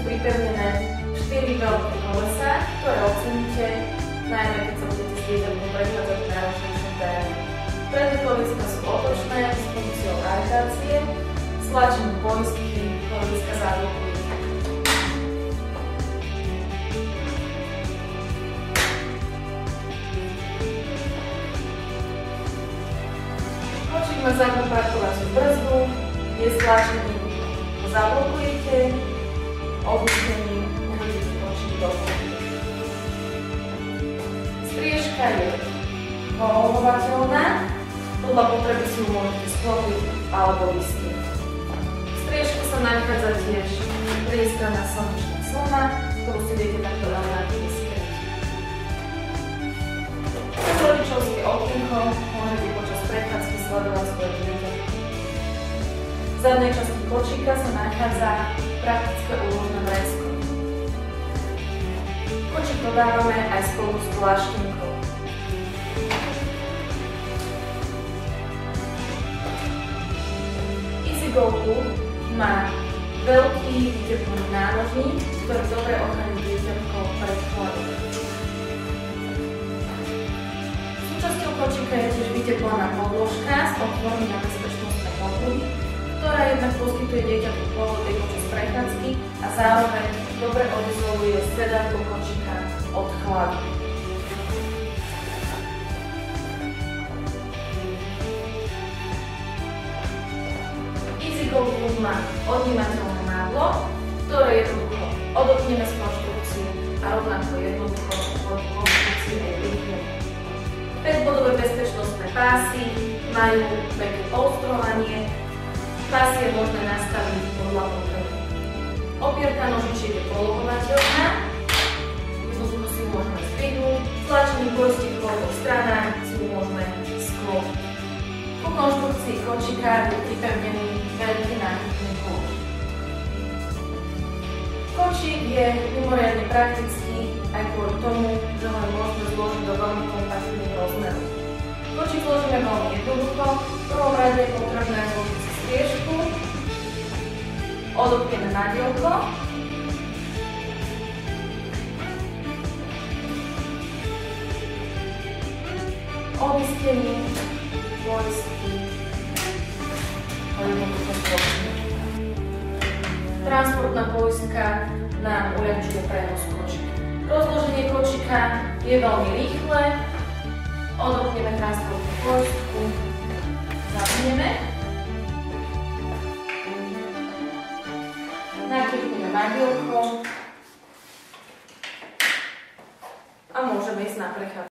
pripevnené 4 veľké kolesá, ktoré oceníte, najmä keď sa budete s dieťaťom prechádzať v náročnejšom teréne. Predné kolieska sú otočné s funkciou gravitácie, stlačením poistky kolieska zablokujú. Kočík má zadnú parkovaciu brzdu, je stlačený, ho zablokujete, opustením uvedete kočík do vody. Striežka je polohovateľná, podľa potreby si ju môžete sklopiť alebo vystrieť. Striežka sa nachádza tiež priestraná slnečná clona, ktorú si viete takto rovnako vystrieť. Cez rodičovské okienko môžete počas prechádzky sledovať svoje dieťa. V zadnej časti kočíka sa nachádza praktické úložné vrecko. Kočík dodávame aj spolu s pláštinkou. EasyGo má veľký vyteplný nánožník, ktorý dobre ochrání dieťatko pred chladom. Súčasťou kočíka je tiež vyteplená podložka s otvormi na bezpečnostné okruhy, ktorá jednak poskytuje dieťatku pohody počas prechádzky a zároveň dobre odizoluje sedadlo kočíka od chladu. EasyGo má odnímateľné mádlo, ktoré jednoducho odopneme z konštrukcie a rovnako jednoducho od konštrukcie aj vypneme. 5-bodové bezpečnostné pásy majú mäkké polstrovanie, pásy je možné nastaviť podľa potreby. Opierka nožičiek je polohovateľná, jednoducho si ju môžeme zdvihnúť, tlačením poistiek po oboch stranách si ju môžeme sklopiť. Po konštrukcii kočíka je pripevnený veľký náchylný kľúč. Kočík je mimoriadne praktický aj kvôli tomu, že ho môžeme zložiť do veľmi kompaktných rozmerov. Kočík zložíme veľmi jednoducho, v prvom rade je potrebné zložiť si striežku, odopneme nadielko, obistením poistky ho jednoducho zložíme. Transportná poistka nám uľahčuje prenos kočíka. Rozloženie kočíka je veľmi rýchle, odopneme transportnú poistku, zapneme, naklikneme nadielko a môžeme ísť na prechádzku.